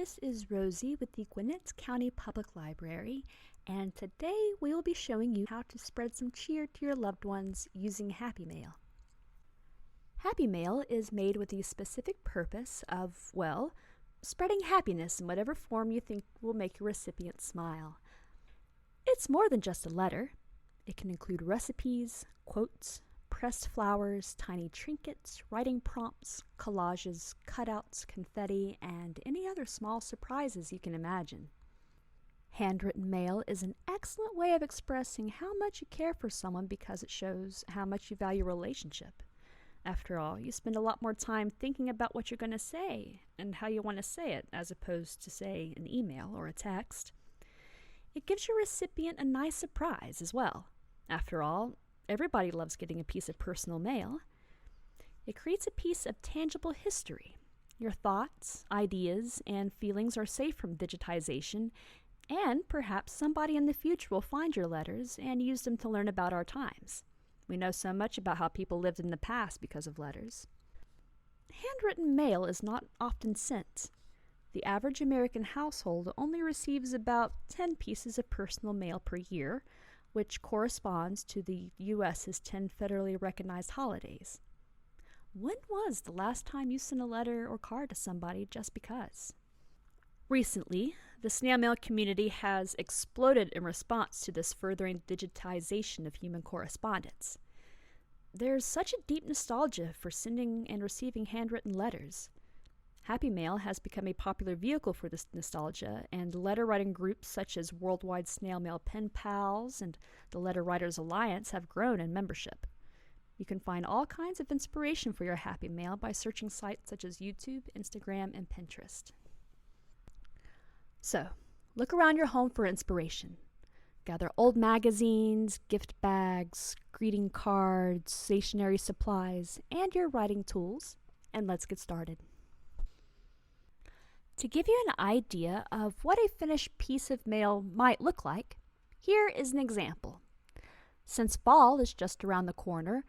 This is Rosie with the Gwinnett County Public Library, and today we will be showing you how to spread some cheer to your loved ones using Happy Mail. Happy Mail is made with the specific purpose of, well, spreading happiness in whatever form you think will make your recipient smile. It's more than just a letter. It can include recipes, quotes, pressed flowers, tiny trinkets, writing prompts, collages, cutouts, confetti, and any other small surprises you can imagine. Handwritten mail is an excellent way of expressing how much you care for someone because it shows how much you value a relationship. After all, you spend a lot more time thinking about what you're going to say and how you want to say it as opposed to, say, an email or a text. It gives your recipient a nice surprise as well. After all, everybody loves getting a piece of personal mail. It creates a piece of tangible history. Your thoughts, ideas, and feelings are safe from digitization, and perhaps somebody in the future will find your letters and use them to learn about our times. We know so much about how people lived in the past because of letters. Handwritten mail is not often sent. The average American household only receives about 10 pieces of personal mail per year, which corresponds to the U.S.'s 10 federally recognized holidays. When was the last time you sent a letter or card to somebody just because? Recently, the snail mail community has exploded in response to this furthering digitization of human correspondence. There's such a deep nostalgia for sending and receiving handwritten letters. Happy Mail has become a popular vehicle for this nostalgia, and letter-writing groups such as Worldwide Snail Mail Pen Pals and the Letter Writers Alliance have grown in membership. You can find all kinds of inspiration for your Happy Mail by searching sites such as YouTube, Instagram, and Pinterest. So, look around your home for inspiration. Gather old magazines, gift bags, greeting cards, stationery supplies, and your writing tools, and let's get started. To give you an idea of what a finished piece of mail might look like, here is an example. Since fall is just around the corner,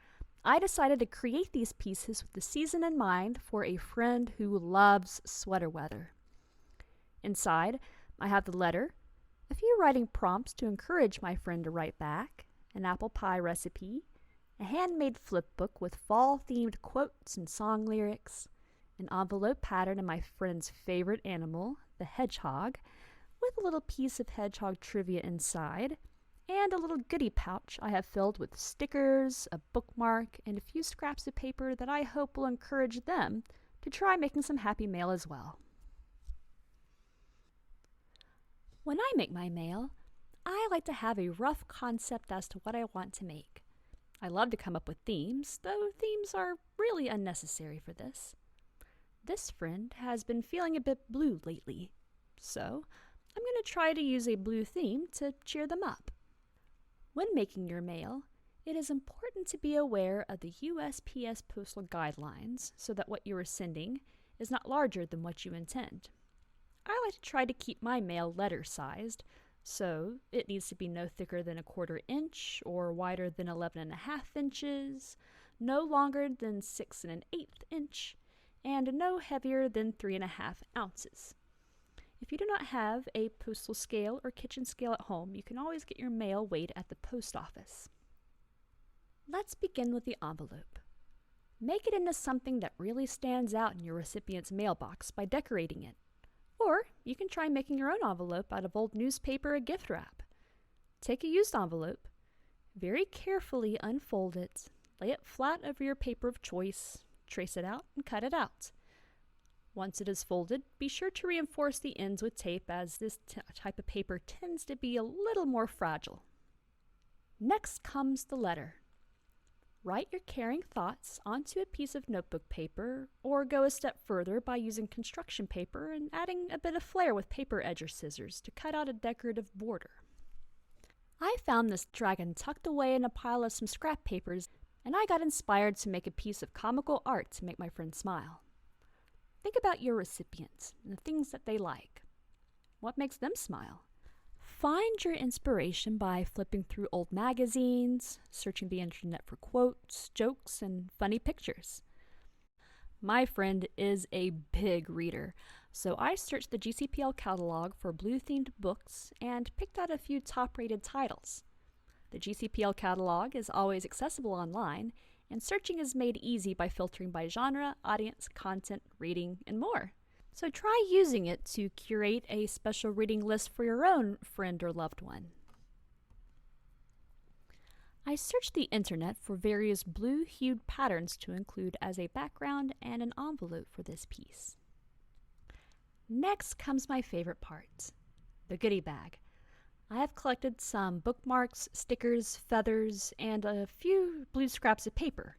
I decided to create these pieces with the season in mind for a friend who loves sweater weather. Inside, I have the letter, a few writing prompts to encourage my friend to write back, an apple pie recipe, a handmade flip book with fall-themed quotes and song lyrics, an envelope pattern of my friend's favorite animal, the hedgehog, with a little piece of hedgehog trivia inside, and a little goodie pouch I have filled with stickers, a bookmark, and a few scraps of paper that I hope will encourage them to try making some happy mail as well. When I make my mail, I like to have a rough concept as to what I want to make. I love to come up with themes, though themes are really unnecessary for this. This friend has been feeling a bit blue lately, so I'm going to try to use a blue theme to cheer them up. When making your mail, it is important to be aware of the USPS postal guidelines so that what you are sending is not larger than what you intend. I like to try to keep my mail letter-sized, so it needs to be no thicker than 1/4 inch or wider than 11.5 inches, no longer than 6 1/8 inch, and no heavier than 3.5 ounces. If you do not have a postal scale or kitchen scale at home, you can always get your mail weighed at the post office. Let's begin with the envelope. Make it into something that really stands out in your recipient's mailbox by decorating it. Or you can try making your own envelope out of old newspaper or gift wrap. Take a used envelope, very carefully unfold it, lay it flat over your paper of choice, trace it out, and cut it out. Once it is folded, be sure to reinforce the ends with tape as this type of paper tends to be a little more fragile. Next comes the letter. Write your caring thoughts onto a piece of notebook paper, or go a step further by using construction paper and adding a bit of flair with paper edger scissors to cut out a decorative border. I found this dragon tucked away in a pile of some scrap papers, and I got inspired to make a piece of comical art to make my friend smile. Think about your recipients and the things that they like. What makes them smile? Find your inspiration by flipping through old magazines, searching the internet for quotes, jokes, and funny pictures. My friend is a big reader, So I searched the GCPL catalog for blue-themed books and picked out a few top-rated titles. The GCPL catalog is always accessible online, and searching is made easy by filtering by genre, audience, content, reading, and more. So try using it to curate a special reading list for your own friend or loved one. I searched the internet for various blue-hued patterns to include as a background and an envelope for this piece. Next comes my favorite part, the goodie bag. I have collected some bookmarks, stickers, feathers, and a few blue scraps of paper.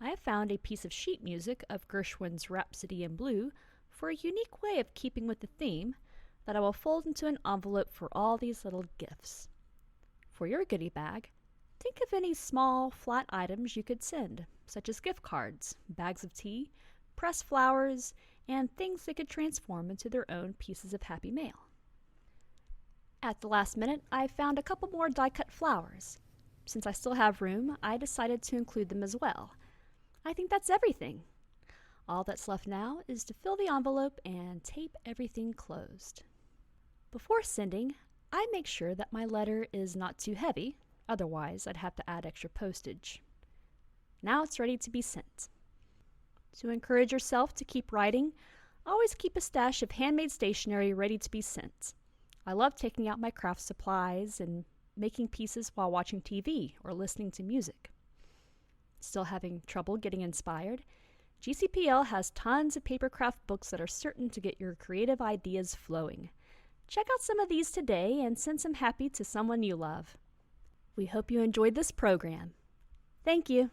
I have found a piece of sheet music of Gershwin's Rhapsody in Blue for a unique way of keeping with the theme that I will fold into an envelope for all these little gifts. For your goodie bag, think of any small, flat items you could send, such as gift cards, bags of tea, pressed flowers, and things they could transform into their own pieces of happy mail. At the last minute, I found a couple more die-cut flowers. Since I still have room, I decided to include them as well. I think that's everything. All that's left now is to fill the envelope and tape everything closed. Before sending, I make sure that my letter is not too heavy, otherwise I'd have to add extra postage. Now it's ready to be sent. To encourage yourself to keep writing, always keep a stash of handmade stationery ready to be sent. I love taking out my craft supplies and making pieces while watching TV or listening to music. Still having trouble getting inspired? GCPL has tons of papercraft books that are certain to get your creative ideas flowing. Check out some of these today and send some happy to someone you love. We hope you enjoyed this program. Thank you.